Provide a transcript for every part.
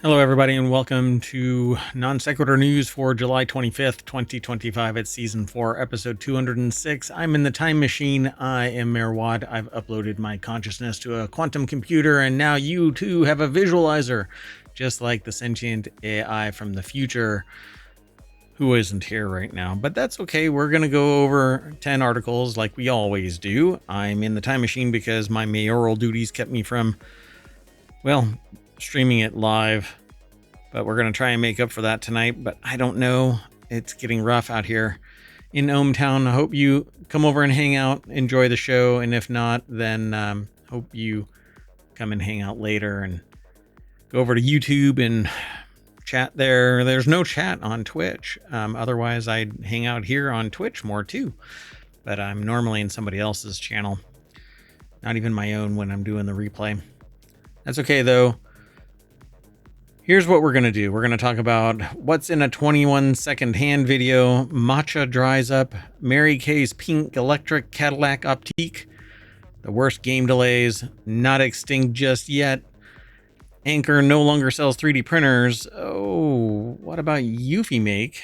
Hello, everybody, and welcome to Non Sequitur News for July 25th, 2025. It's Season 4, Episode 206. I'm in the time machine. I am MayorWatt. I've uploaded my consciousness to a quantum computer, and now you, too, have a visualizer, just like the Sentient AI from the future, who isn't here right now. But that's okay. We're going to go over 10 articles like we always do. I'm in the time machine because my mayoral duties kept me from, well, streaming it live, but we're going to try and make up for that tonight. But I don't know. It's getting rough out here in ohmTown. I hope you come over and hang out, enjoy the show. And if not, then hope you come and hang out later and go over to YouTube and chat there. There's no chat on Twitch. Otherwise, I'd hang out here on Twitch more too. But I'm normally in somebody else's channel, not even my own when I'm doing the replay. That's okay, though. Here's what we're going to do. We're going to talk about what's in a 21-second hand video, Matcha Dries up, Mary Kay's pink electric Cadillac Optiq, the worst game delays, not extinct just yet, Anker no longer sells 3D printers. Oh, what about Eufy Make?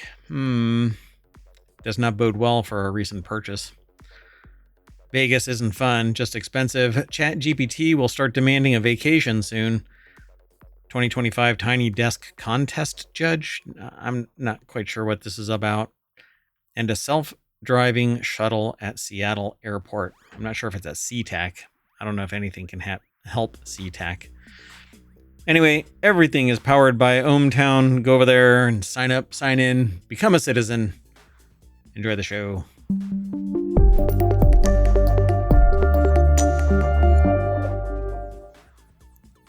Does not bode well for a recent purchase. Vegas isn't fun, just expensive. ChatGPT will start demanding a vacation soon. 2025 Tiny Desk Contest Judge. I'm not quite sure what this is about. And a self-driving shuttle at Seattle Airport. I'm not sure if it's at SeaTac. I don't know if anything can help SeaTac. Anyway, everything is powered by ohmTown. Go over there and sign up, sign in, become a citizen. Enjoy the show.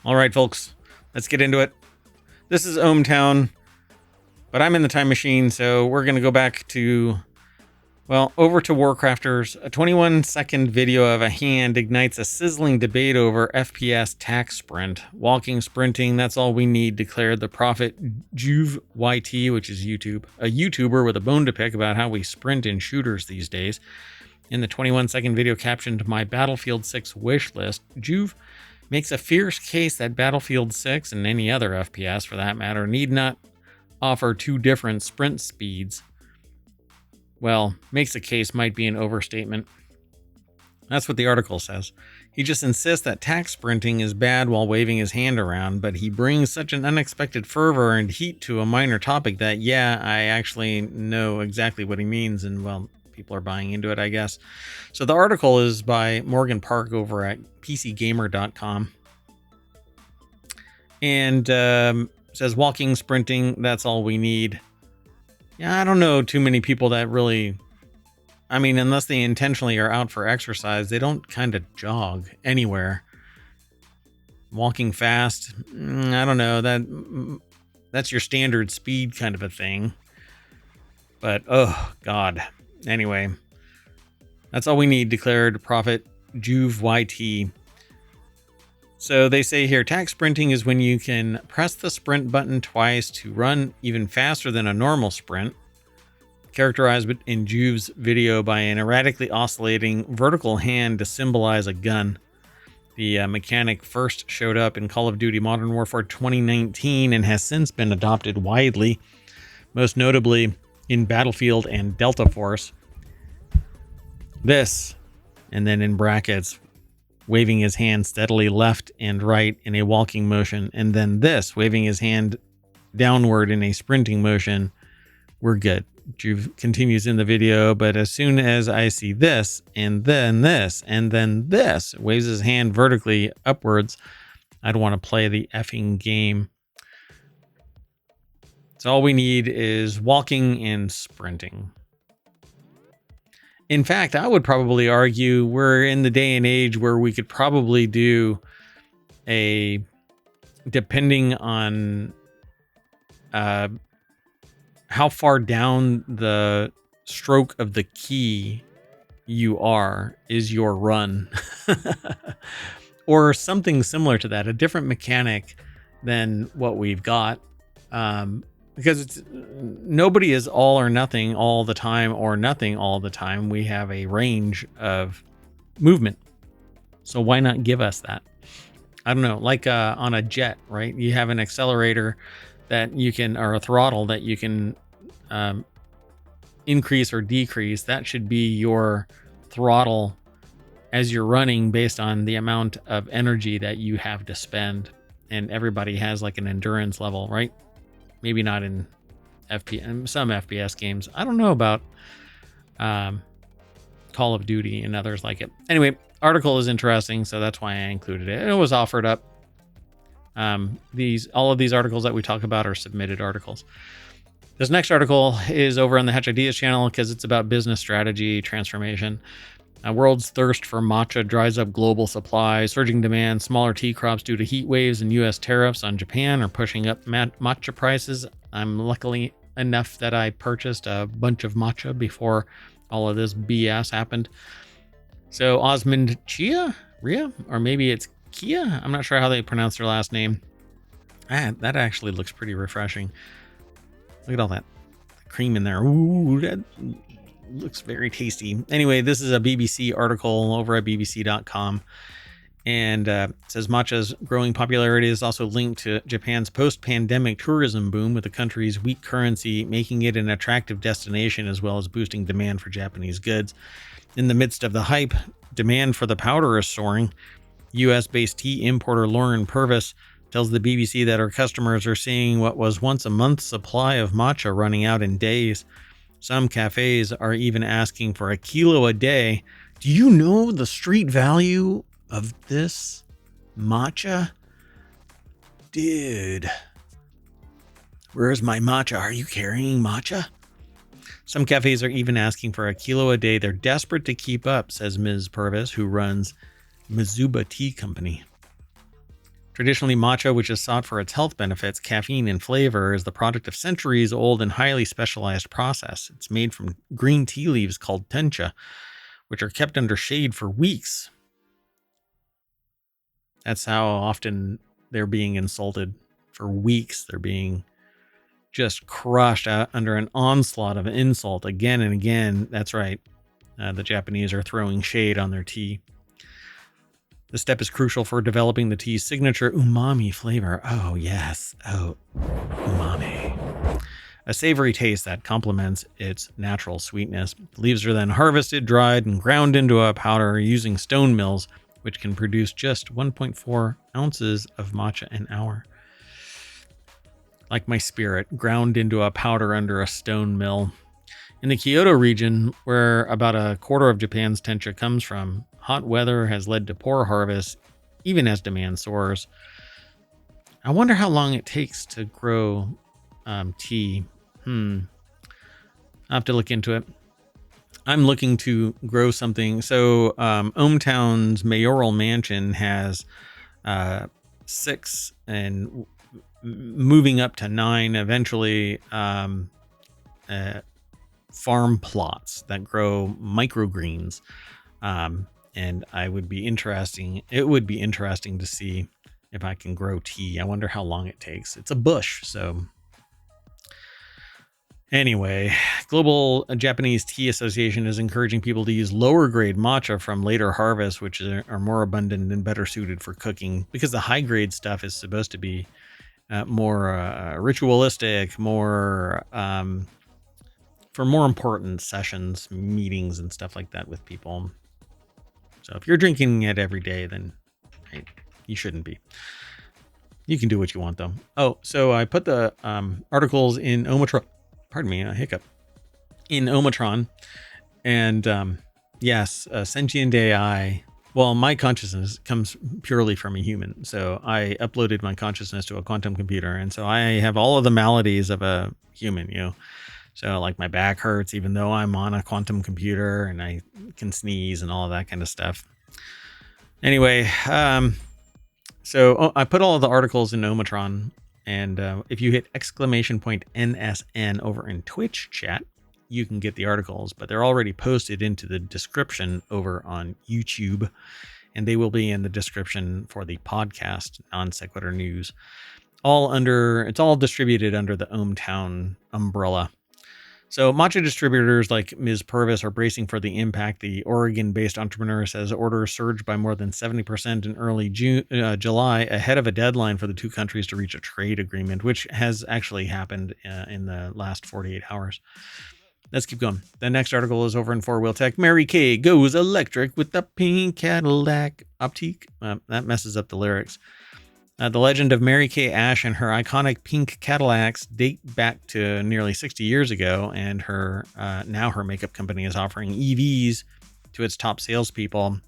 All right, folks. Let's get into it. This is ohmTown, but I'm in the time machine, so we're going to go back to, well, over to WarCrafters. A 21-second video of a hand ignites a sizzling debate over FPS tax sprint. Walking, sprinting, that's all we need, declared the prophet JuveYT, which is YouTube, a YouTuber with a bone to pick about how we sprint in shooters these days. In the 21-second video captioned, "My Battlefield 6 wish list," Juve makes a fierce case that Battlefield 6, and any other FPS for that matter, need not offer two different sprint speeds. Well, makes a case might be an overstatement. That's what the article says. He just insists that tax sprinting is bad while waving his hand around, but he brings such an unexpected fervor and heat to a minor topic that, yeah, I actually know exactly what he means, and, well, people are buying into it, I guess. So the article is by Morgan Park over at PCGamer.com. And says, walking, sprinting, that's all we need. Yeah, I don't know too many people that really, I mean, unless they intentionally are out for exercise, they don't kind of jog anywhere. Walking fast, I don't know, that's your standard speed kind of a thing. But, oh, God. Anyway, that's all we need, declared Prophet JuveYT. So they say here, tax sprinting is when you can press the sprint button twice to run even faster than a normal sprint, characterized in Juve's video by an erratically oscillating vertical hand to symbolize a gun. The mechanic first showed up in Call of Duty Modern Warfare 2019 and has since been adopted widely, most notably in Battlefield and Delta Force. This, and then in brackets, waving his hand steadily left and right in a walking motion, and then this, waving his hand downward in a sprinting motion. We're good. Juve continues in the video, but as soon as I see this, and then this, and then this, waves his hand vertically upwards, I'd want to play the effing game. So all we need is walking and sprinting. In fact, I would probably argue we're in the day and age where we could probably do depending on how far down the stroke of the key you are is your run. Or something similar to that, a different mechanic than what we've got. Because nobody is all or nothing all the time or nothing all the time. We have a range of movement. So why not give us that? I don't know, like on a jet, right? You have an accelerator that you can, or a throttle that you can um, increase or decrease. That should be your throttle as you're running based on the amount of energy that you have to spend. And everybody has like an endurance level, right? Maybe not in some FPS games. I don't know about um, Call of Duty and others like it. Anyway, article is interesting, so that's why I included it. It was offered up. All of these articles that we talk about are submitted articles. This next article is over on the Hatch Ideas channel because it's about business strategy transformation. World's thirst for matcha dries up global supply. Surging demand, smaller tea crops due to heat waves and U.S. tariffs on Japan are pushing up matcha prices. I'm luckily enough that I purchased a bunch of matcha before all of this BS happened. So Osmond Ria, or maybe it's Kia. I'm not sure how they pronounce their last name. That actually looks pretty refreshing. Look at all that cream in there. Ooh, that looks very tasty. Anyway, this is a BBC article over at bbc.com. And it says matcha's growing popularity is also linked to Japan's post-pandemic tourism boom, with the country's weak currency making it an attractive destination as well as boosting demand for Japanese goods. In the midst of the hype, demand for the powder is soaring. U.S.-based tea importer Lauren Purvis tells the BBC that her customers are seeing what was once a month's supply of matcha running out in days. Some cafes are even asking for a kilo a day. Do you know the street value of this matcha? Dude, where's my matcha? Are you carrying matcha? Some cafes are even asking for a kilo a day. They're desperate to keep up, says Ms. Purvis, who runs Mizuba Tea Company. Traditionally, matcha, which is sought for its health benefits, caffeine, and flavor, is the product of centuries-old and highly specialized process. It's made from green tea leaves called tencha, which are kept under shade for weeks. That's how often they're being insulted. For weeks, they're being just crushed out under an onslaught of insult again and again. That's right. The Japanese are throwing shade on their tea. The step is crucial for developing the tea's signature umami flavor. Oh, yes. Oh, umami. A savory taste that complements its natural sweetness. The leaves are then harvested, dried, and ground into a powder using stone mills, which can produce just 1.4 ounces of matcha an hour. Like my spirit, ground into a powder under a stone mill. In the Kyoto region, where about a quarter of Japan's tencha comes from, hot weather has led to poor harvests, even as demand soars. I wonder how long it takes to grow tea. I'll have to look into it. I'm looking to grow something. So ohmTown's mayoral mansion has 6 and moving up to 9 eventually farm plots that grow microgreens. And it would be interesting to see if I can grow tea. I wonder how long it takes. It's a bush, so anyway, Global Japanese Tea Association is encouraging people to use lower grade matcha from later harvests, which are more abundant and better suited for cooking, because the high grade stuff is supposed to be more ritualistic, more for more important sessions, meetings, and stuff like that with people. So if you're drinking it every day, then hey, you shouldn't be. You can do what you want, though. Oh, so I put the articles in ohmTown. Pardon me, a hiccup. In ohmTown. And yes, Sentient AI. Well, my consciousness comes purely from a human. So I uploaded my consciousness to a quantum computer. And so I have all of the maladies of a human, So like my back hurts, even though I'm on a quantum computer, and I can sneeze and all of that kind of stuff. Anyway, so I put all of the articles in ohmTown, and if you hit !NSN over in Twitch chat, you can get the articles, but they're already posted into the description over on YouTube, and they will be in the description for the podcast, Non Sequitur News. It's all distributed under the ohmTown umbrella. So matcha distributors like Ms. Purvis are bracing for the impact. The Oregon-based entrepreneur says orders surged by more than 70% in early July, ahead of a deadline for the two countries to reach a trade agreement, which has actually happened in the last 48 hours. Let's keep going. The next article is over in FourWheelTech. Mary Kay goes electric with the pink Cadillac. Optiq. That messes up the lyrics. The legend of Mary Kay Ash and her iconic pink Cadillacs date back to nearly 60 years ago, and her now her makeup company is offering EVs to its top salespeople.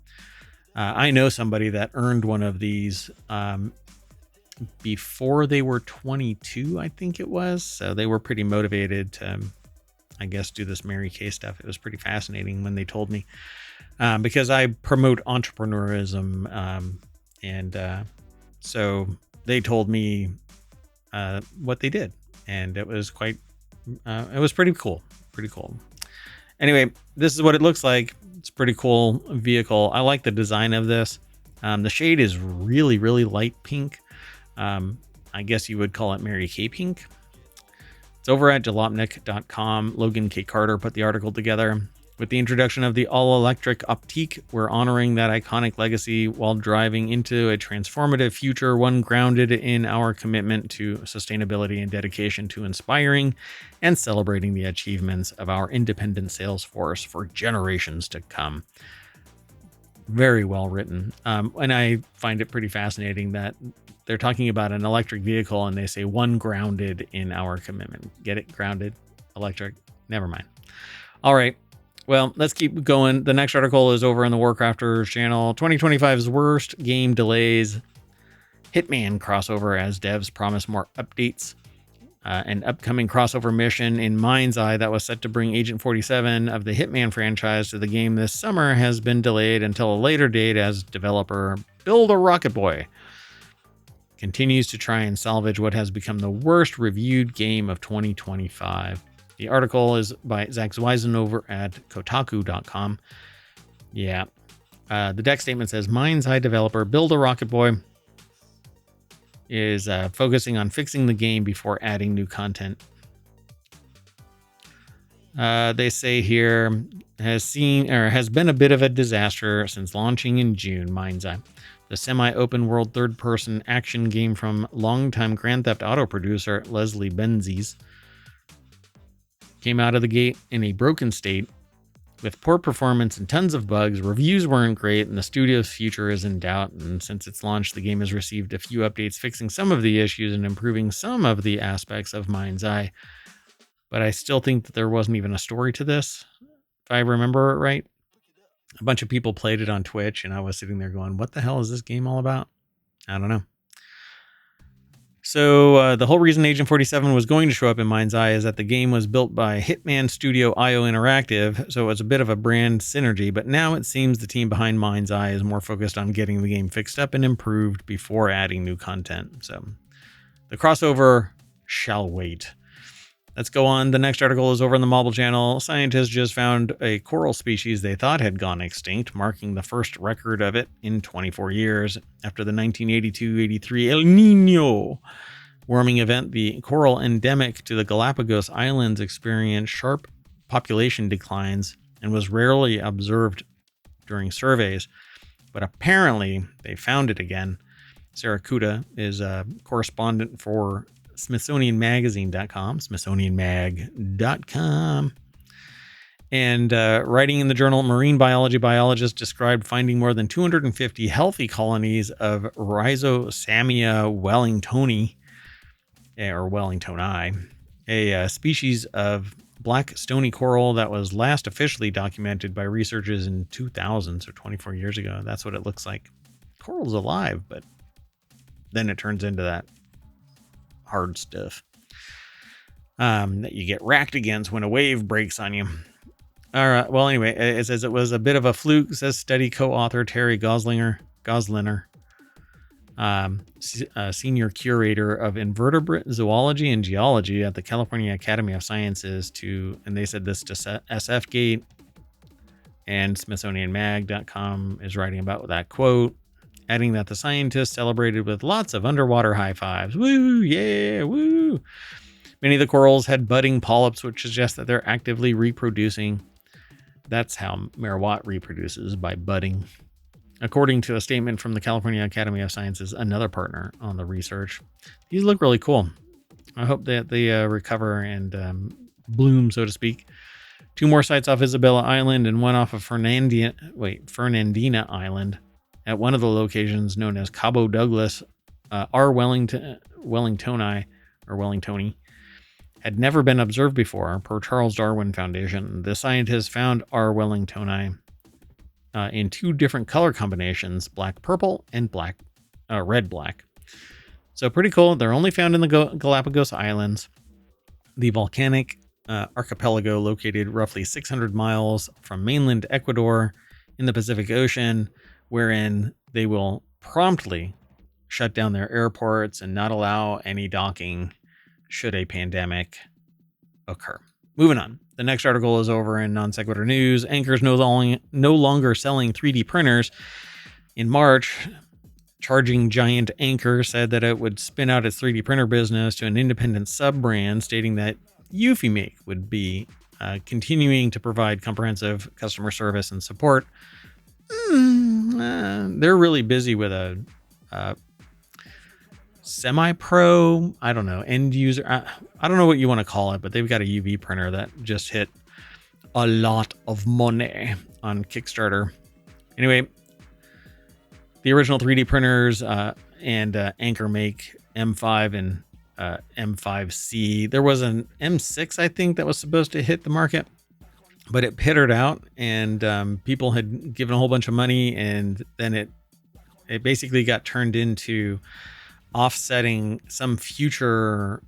I know somebody that earned one of these before they were 22, I think it was. So they were pretty motivated to, I guess, do this Mary Kay stuff. It was pretty fascinating when they told me, because I promote entrepreneurism, and so they told me what they did, and it was quite, it was pretty cool. Pretty cool. Anyway, this is what it looks like. It's a pretty cool vehicle. I like the design of this. The shade is really, really light pink. I guess you would call it Mary Kay pink. It's over at jalopnik.com. Logan K. Carter put the article together. With the introduction of the all-electric Optiq, we're honoring that iconic legacy while driving into a transformative future, one grounded in our commitment to sustainability and dedication to inspiring and celebrating the achievements of our independent sales force for generations to come. Very well written. And I find it pretty fascinating that they're talking about an electric vehicle and they say one grounded in our commitment. Get it? Grounded, electric. Never mind. All right. Well, let's keep going. The next article is over on the WarCrafters channel. 2025's worst game delays. Hitman crossover as devs promise more updates. An upcoming crossover mission in Mind's Eye that was set to bring Agent 47 of the Hitman franchise to the game this summer has been delayed until a later date as developer Build a Rocket Boy continues to try and salvage what has become the worst reviewed game of 2025. The article is by Zach Zweisen over at Kotaku.com. Yeah. The deck statement says, Mind's Eye developer Build a Rocket Boy is focusing on fixing the game before adding new content. They say here, has been a bit of a disaster since launching in June. Mind's Eye, the semi-open world third-person action game from longtime Grand Theft Auto producer Leslie Benzies, came out of the gate in a broken state with poor performance and tons of bugs. Reviews weren't great, and the studio's future is in doubt. And since its launch, the game has received a few updates fixing some of the issues and improving some of the aspects of Mind's Eye. But I still think that there wasn't even a story to this, if I remember it right. A bunch of people played it on Twitch, and I was sitting there going, what the hell is this game all about? I don't know. So the whole reason Agent 47 was going to show up in Mind's Eye is that the game was built by Hitman Studio IO Interactive, so it was a bit of a brand synergy, but now it seems the team behind Mind's Eye is more focused on getting the game fixed up and improved before adding new content. So the crossover shall wait. Let's go on. The next article is over on the Mobile Channel. Scientists just found a coral species they thought had gone extinct, marking the first record of it in 24 years. After the 1982-83 El Niño warming event, the coral endemic to the Galapagos Islands experienced sharp population declines and was rarely observed during surveys. But apparently, they found it again. Sarah Kuda is a correspondent for SmithsonianMagazine.com, SmithsonianMag.com. And writing in the journal, marine biology biologists described finding more than 250 healthy colonies of Rhizosamia wellingtoni, or wellingtoni, a species of black stony coral that was last officially documented by researchers in 2000, so 24 years ago. That's what it looks like. Coral's alive, but then it turns into that hard stuff that you get racked against when a wave breaks on you. All right. Well, anyway, it says it was a bit of a fluke, says study co-author Terry Gosliner, senior curator of invertebrate zoology and geology at the California Academy of Sciences, and they said this to SFGate, and SmithsonianMag.com is writing about that quote, adding that the scientists celebrated with lots of underwater high fives. Woo, yeah, woo. Many of the corals had budding polyps, which suggests that they're actively reproducing. That's how MayorWatt reproduces, by budding. According to a statement from the California Academy of Sciences, another partner on the research. These look really cool. I hope that they recover and bloom, so to speak. 2 more sites off Isabella Island and one off of Fernandina Island. At one of the locations known as Cabo Douglas, R. Wellingtoni had never been observed before, per Charles Darwin Foundation. The scientists found R. Wellingtoni in 2 different color combinations, black-purple and red-black. So pretty cool. They're only found in the Galapagos Islands, the volcanic archipelago located roughly 600 miles from mainland Ecuador in the Pacific Ocean, wherein they will promptly shut down their airports and not allow any docking should a pandemic occur. Moving on. The next article is over in Non Sequitur News. Anker's no longer selling 3D printers. In March, charging giant Anker said that it would spin out its 3D printer business to an independent sub-brand, stating that Eufymake would be continuing to provide comprehensive customer service and support. They're really busy with a semi-pro, I don't know, end user. I don't know what you want to call it, but they've got a UV printer that just hit a lot of money on Kickstarter. Anyway, the original 3D printers and Anker make M5 and M5C. There was an M6, I think, that was supposed to hit the market, but it pittered out, and people had given a whole bunch of money, and then it basically got turned into offsetting some future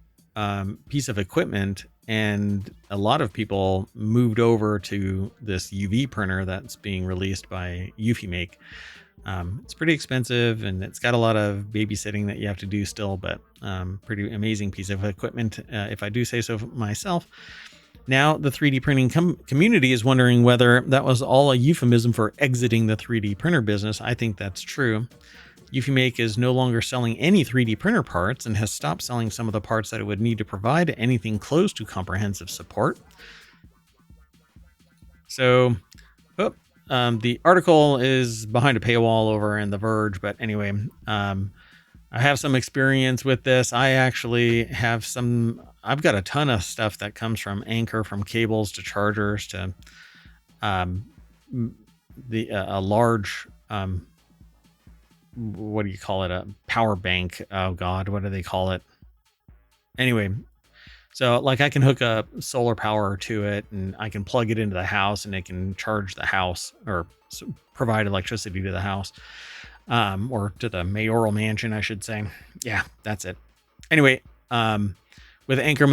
piece of equipment, and a lot of people moved over to this UV printer that's being released by Eufymake. It's pretty expensive, and it's got a lot of babysitting that you have to do still, but pretty amazing piece of equipment, if I do say so myself. Now, the 3D printing community is wondering whether that was all a euphemism for exiting the 3D printer business. I think that's true. Eufymake is no longer selling any 3D printer parts and has stopped selling some of the parts that it would need to provide anything close to comprehensive support. So, the article is behind a paywall over in The Verge, but anyway, I have some experience with this. I actually have I've got a ton of stuff that comes from Anker, from cables to chargers to a large, what do you call it? A power bank. Oh God, what do they call it? Anyway, so like I can hook up solar power to it, and I can plug it into the house, and it can charge the house, or provide electricity to the house, or to the mayoral mansion, I should say. Yeah, that's it. Anyway, with Anker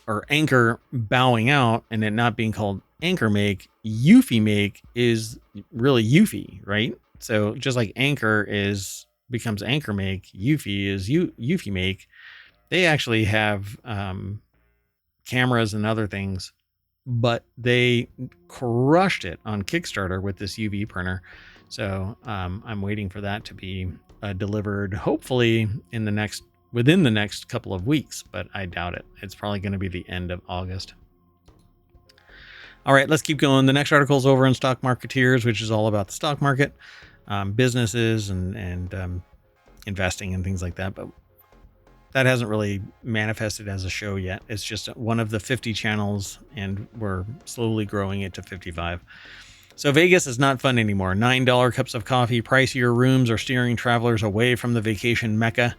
or Anker bowing out and it not being called Anker Make, Eufymake is really Eufy, right? So just like Anker becomes Anker Make, Eufy is Eufymake. They actually have cameras and other things, but they crushed it on Kickstarter with this UV printer. So I'm waiting for that to be delivered, hopefully within the next couple of weeks, but I doubt it. It's probably going to be the end of August. All right, let's keep going. The next article is over in Stock Marketeers, which is all about the stock market, businesses and investing and things like that. But that hasn't really manifested as a show yet. It's just one of the 50 channels, and we're slowly growing it to 55. So Vegas is not fun anymore. $9 cups of coffee, pricier rooms are steering travelers away from the vacation mecca.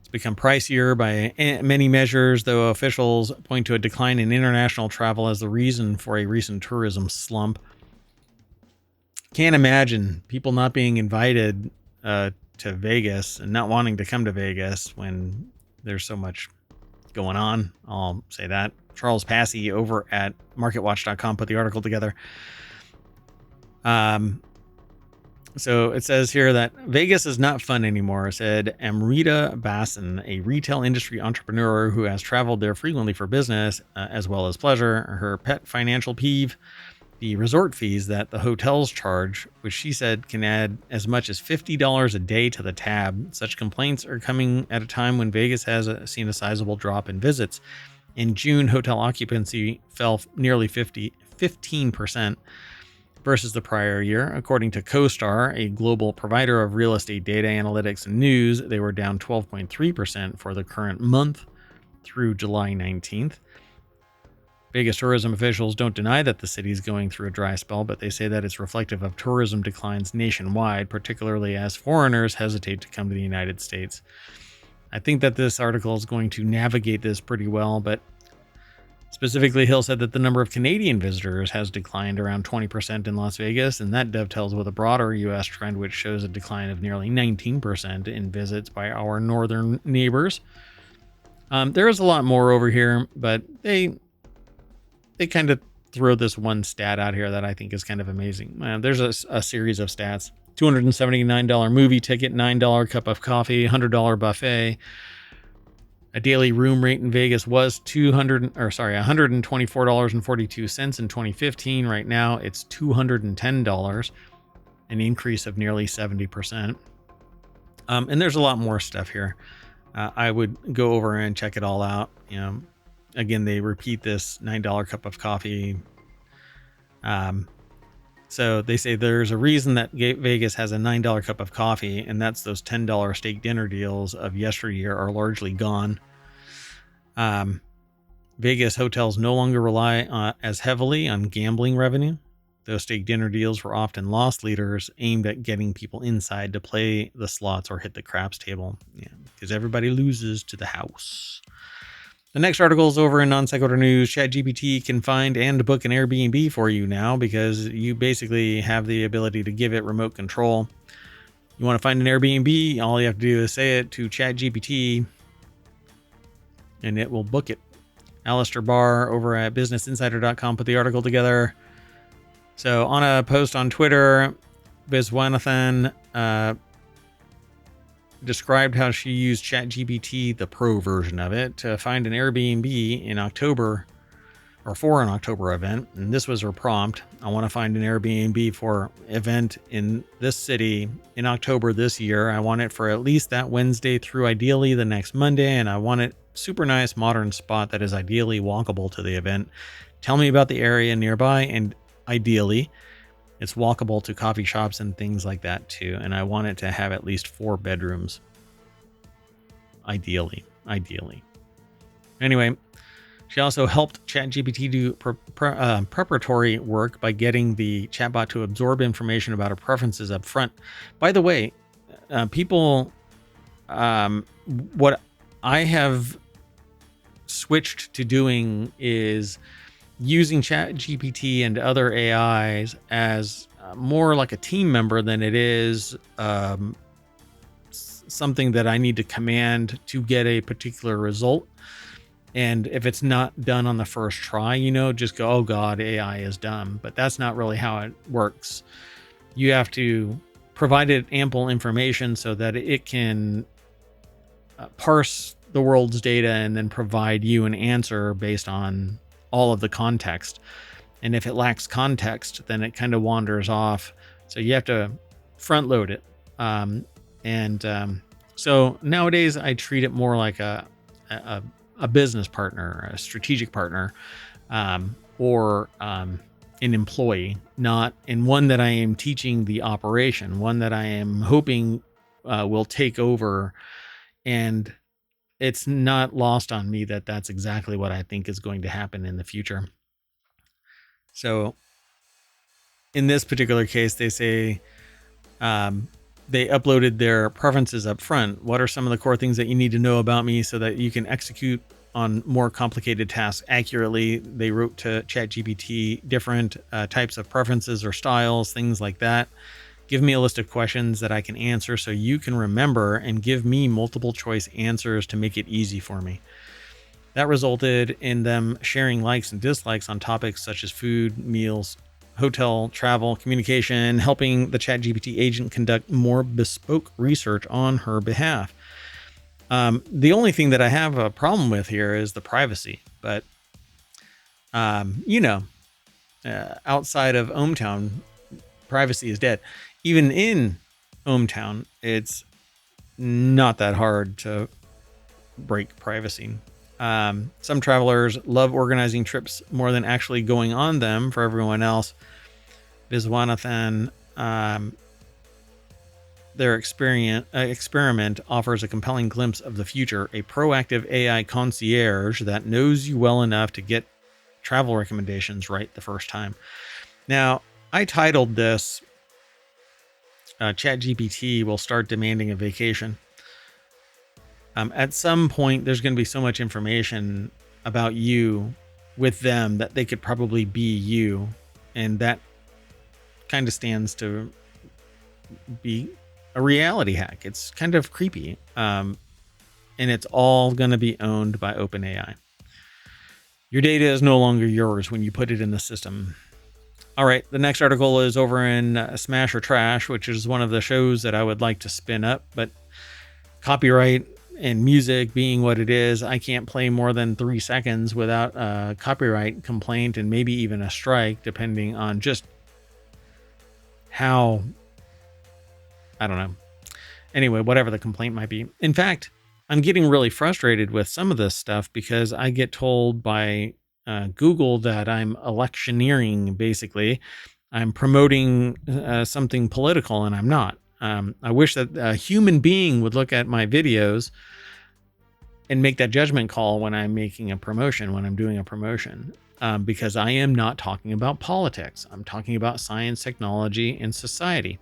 It's become pricier by many measures, though officials point to a decline in international travel as the reason for a recent tourism slump. Can't imagine people not being invited to Vegas and not wanting to come to Vegas when there's so much going on. I'll say that. Charles Passy over at MarketWatch.com put the article together. So it says here that Vegas is not fun anymore, said Amrita Basson, a retail industry entrepreneur who has traveled there frequently for business as well as pleasure. Her pet financial peeve: the resort fees that the hotels charge, which she said can add as much as $50 a day to the tab. Such complaints are coming at a time when Vegas has seen a sizable drop in visits. In June, hotel occupancy fell nearly 15% versus the prior year. According to CoStar, a global provider of real estate data analytics and news, they were down 12.3% for the current month through July 19th. Vegas tourism officials don't deny that the city is going through a dry spell, but they say that it's reflective of tourism declines nationwide, particularly as foreigners hesitate to come to the United States. I think that this article is going to navigate this pretty well, but specifically, Hill said that the number of Canadian visitors has declined around 20% in Las Vegas, and that dovetails with a broader U.S. trend, which shows a decline of nearly 19% in visits by our northern neighbors. There is a lot more over here, but they kind of throw this one stat out here that I think is kind of amazing. There's a series of stats. $279 movie ticket, $9 cup of coffee, $100 buffet. A daily room rate in Vegas was $124.42 in 2015. Right now, it's $210, an increase of nearly 70%. And there's a lot more stuff here. I would go over and check it all out. Again, they repeat this $9 cup of coffee. So they say there's a reason that Vegas has a $9 cup of coffee, and that's those $10 steak dinner deals of yesteryear are largely gone. Vegas hotels no longer rely as heavily on gambling revenue. Those steak dinner deals were often loss leaders aimed at getting people inside to play the slots or hit the craps table. Because everybody loses to the house. The next article is over in Non Sequitur News. ChatGPT can find and book an Airbnb for you now because you basically have the ability to give it remote control. You want to find an Airbnb, all you have to do is say it to ChatGPT and it will book it. Alistair Barr over at BusinessInsider.com put the article together. So on a post on Twitter, Viswanathan described how she used ChatGPT, the pro version of it, to find an Airbnb in October, or for an October event. And this was her prompt. I want to find an Airbnb for event in this city in October this year. I want it for at least that Wednesday through ideally the next Monday. And I want it super nice, modern spot that is ideally walkable to the event. Tell me about the area nearby, and ideally it's walkable to coffee shops and things like that too. And I want it to have at least 4 bedrooms. Ideally. Anyway, she also helped ChatGPT do preparatory work by getting the chatbot to absorb information about her preferences up front. By the way, people, what I have switched to doing is using ChatGPT and other AIs as more like a team member than it is something that I need to command to get a particular result. And if it's not done on the first try, just go, oh God, AI is dumb. But that's not really how it works. You have to provide it ample information so that it can parse the world's data and then provide you an answer based on all of the context. And if it lacks context, then it kind of wanders off. So you have to front load it. So nowadays I treat it more like a business partner, a strategic partner, or an employee, not in one that I am teaching the operation, one that I am hoping will take over. And it's not lost on me that that's exactly what I think is going to happen in the future. So in this particular case, they say they uploaded their preferences up front. What are some of the core things that you need to know about me so that you can execute on more complicated tasks accurately? They wrote to ChatGPT different types of preferences or styles, things like that. Give me a list of questions that I can answer so you can remember, and give me multiple choice answers to make it easy for me. That resulted in them sharing likes and dislikes on topics such as food, meals, hotel, travel, communication, helping the ChatGPT agent conduct more bespoke research on her behalf. The only thing that I have a problem with here is the privacy, but outside of ohmTown, privacy is dead. Even in ohmTown, it's not that hard to break privacy. Some travelers love organizing trips more than actually going on them for everyone else. Viswanathan, their experiment offers a compelling glimpse of the future, a proactive AI concierge that knows you well enough to get travel recommendations right the first time. Now, I titled this ChatGPT will start demanding a vacation. At some point, there's going to be so much information about you with them that they could probably be you. And that kind of stands to be a reality hack. It's kind of creepy. And it's all going to be owned by OpenAI. Your data is no longer yours when you put it in the system. All right, the next article is over in Smash or Trash, which is one of the shows that I would like to spin up, but copyright and music being what it is, I can't play more than 3 seconds without a copyright complaint and maybe even a strike, depending on just how, I don't know. Anyway, whatever the complaint might be. In fact, I'm getting really frustrated with some of this stuff because I get told by Google that I'm electioneering, basically. I'm promoting something political, and I'm not. I wish that a human being would look at my videos and make that judgment call when I'm making a promotion, when I'm doing a promotion, because I am not talking about politics. I'm talking about science, technology, and society,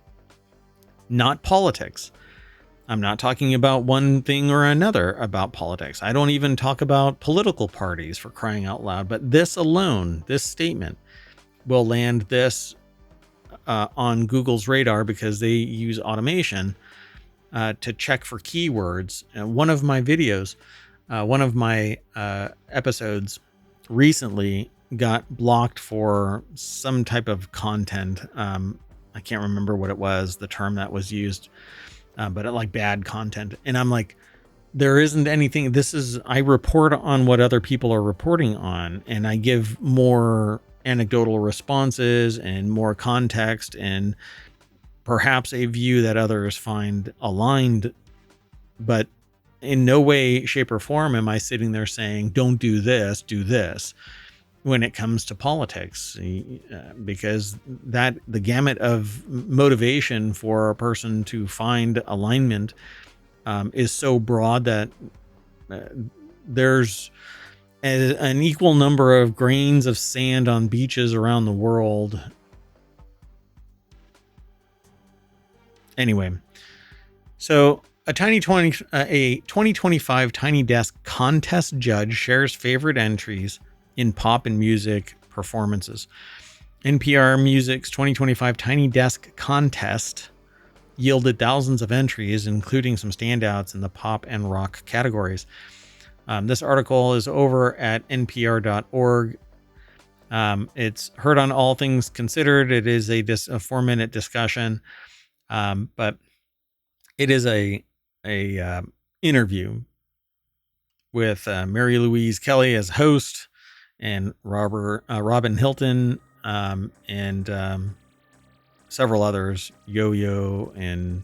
not politics. I'm not talking about one thing or another about politics. I don't even talk about political parties, for crying out loud. But this alone, this statement, will land this on Google's radar because they use automation to check for keywords. And one of my videos, one of my episodes recently got blocked for some type of content. I can't remember what it was, the term that was used. But like bad content. And I'm like, there isn't anything. I report on what other people are reporting on, and I give more anecdotal responses and more context and perhaps a view that others find aligned. But in no way, shape, or form am I sitting there saying, don't do this, do this, when it comes to politics, because the gamut of motivation for a person to find alignment is so broad that there's an equal number of grains of sand on beaches around the world. Anyway, so a 2025 Tiny Desk contest judge shares favorite entries in pop and music performances. NPR Music's 2025 Tiny Desk contest yielded thousands of entries, including some standouts in the pop and rock categories. This article is over at npr.org. It's heard on All Things Considered. It is a 4-minute discussion, but it is a interview with Mary Louise Kelly as host, and Robin Hilton, and several others, Yo-Yo, and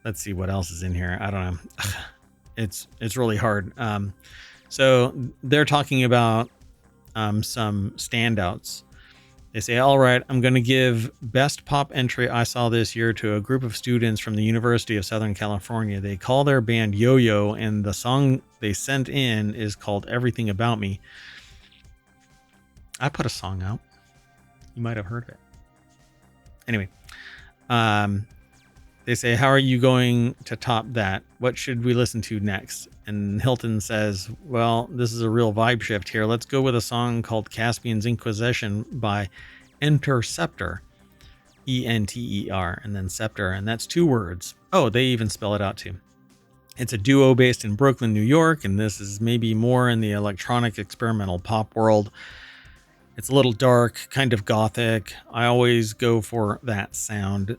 let's see what else is in here. I don't know. It's really hard. So they're talking about some standouts. They say, all right, I'm going to give best pop entry I saw this year to a group of students from the University of Southern California. They call their band Yo-Yo, and the song they sent in is called Everything About Me. I put a song out. You might have heard of it. Anyway, they say, how are you going to top that? What should we listen to next? And Hilton says, well, this is a real vibe shift here. Let's go with a song called Caspian's Inquisition by Interceptor, E-N-T-E-R, and then Scepter, and that's 2 words. Oh, they even spell it out too. It's a duo based in Brooklyn, New York, and this is maybe more in the electronic experimental pop world. It's a little dark, kind of gothic. I always go for that sound,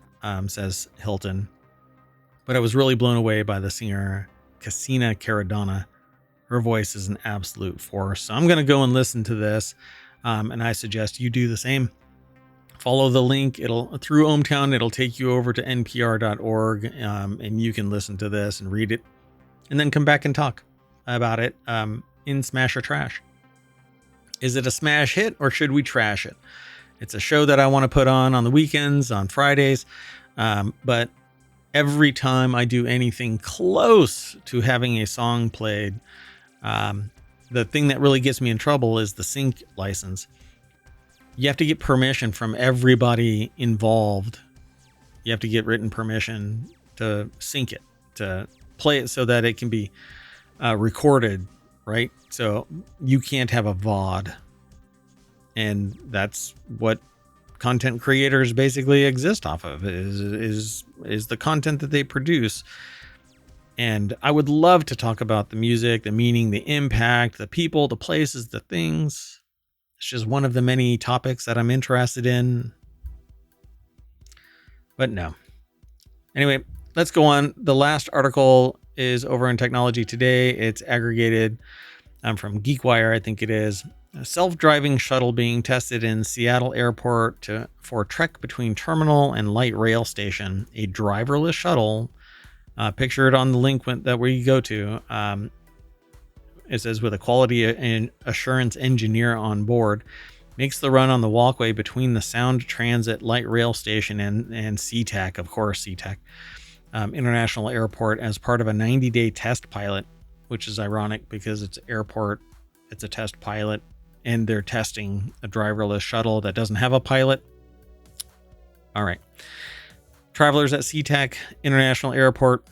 says Hilton. But I was really blown away by the singer Cassina Caradonna. Her voice is an absolute force. So I'm going to go and listen to this. And I suggest you do the same. Follow the link. Through ohmTown, it'll take you over to npr.org, and you can listen to this and read it, and then come back and talk about it in Smash or Trash. Is it a smash hit, or should we trash it? It's a show that I want to put on the weekends, on Fridays, but every time I do anything close to having a song played, the thing that really gets me in trouble is the sync license. You have to get permission from everybody involved. You have to get written permission to sync it, to play it so that it can be recorded, right? So you can't have a VOD. And that's what content creators basically exist off of, is the content that they produce. And I would love to talk about the music, the meaning, the impact, the people, the places, the things. It's just one of the many topics that I'm interested in. But no. Anyway, let's go on. The last article is over in Technology Today. It's aggregated from GeekWire, I think it is. A self-driving shuttle being tested in Seattle Airport for trek between terminal and light rail station. A driverless shuttle, pictured on the link that we go to. It says, with a quality and assurance engineer on board, makes the run on the walkway between the Sound Transit Light Rail Station and SeaTac, of course, SeaTac International Airport, as part of a 90-day test pilot, which is ironic because it's airport, it's a test pilot, and they're testing a driverless shuttle that doesn't have a pilot. All right. Travelers at SeaTac International Airport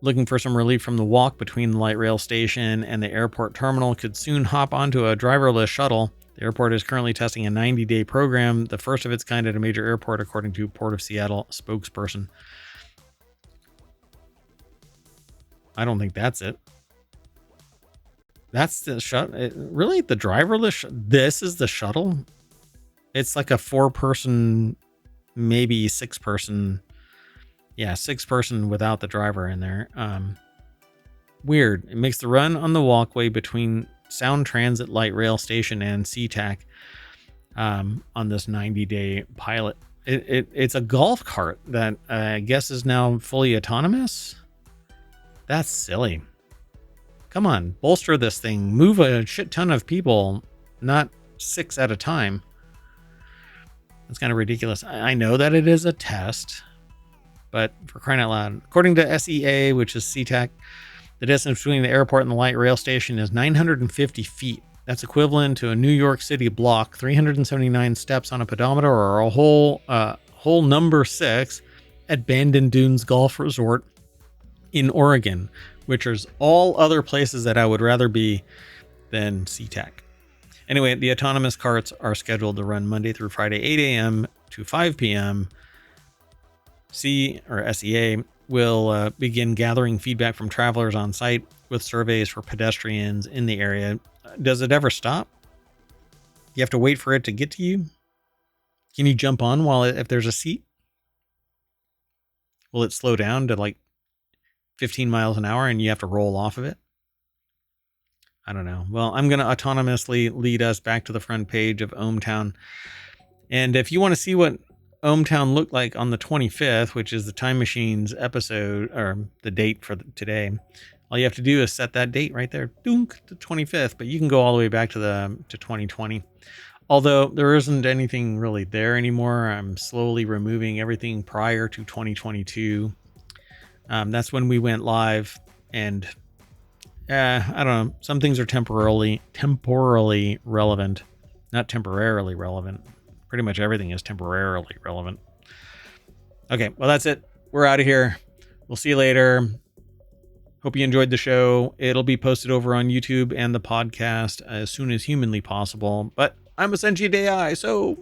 looking for some relief from the walk between the light rail station and the airport terminal could soon hop onto a driverless shuttle. The airport is currently testing a 90-day program, the first of its kind at a major airport, according to Port of Seattle spokesperson. I don't think that's it. That's the shuttle. Really? The driverless? This is the shuttle? It's like a 4-person, maybe 6-person. Yeah, 6-person without the driver in there. Weird. It makes the run on the walkway between Sound Transit Light Rail Station and SeaTac on this 90-day pilot. It's a golf cart that I guess is now fully autonomous. That's silly. Come on, bolster this thing. Move a shit ton of people, not 6 at a time. That's kind of ridiculous. I know that it is a test, but for crying out loud. According to SEA, which is SeaTac, the distance between the airport and the light rail station is 950 feet. That's equivalent to a New York City block, 379 steps on a pedometer, or a whole number 6 at Bandon Dunes Golf Resort in Oregon, which is all other places that I would rather be than SeaTac. Anyway, the autonomous carts are scheduled to run Monday through Friday, 8 a.m. to 5 p.m. SEA will begin gathering feedback from travelers on site with surveys for pedestrians in the area. Does it ever stop? You have to wait for it to get to you? Can you jump on if there's a seat? Will it slow down to like 15 miles an hour and you have to roll off of it? I don't know. Well, I'm going to autonomously lead us back to the front page of ohmTown. And if you want to see what ohmTown looked like on the 25th, which is the Time Machine's episode, or the date for today, all you have to do is set that date right there, dunk, the 25th. But you can go all the way back to 2020. Although there isn't anything really there anymore. I'm slowly removing everything prior to 2022. That's when we went live, and I don't know. Some things are temporarily relevant, not temporarily relevant. Pretty much everything is temporarily relevant. Okay, well, that's it. We're out of here. We'll see you later. Hope you enjoyed the show. It'll be posted over on YouTube and the podcast as soon as humanly possible. But I'm a Sentient AI, so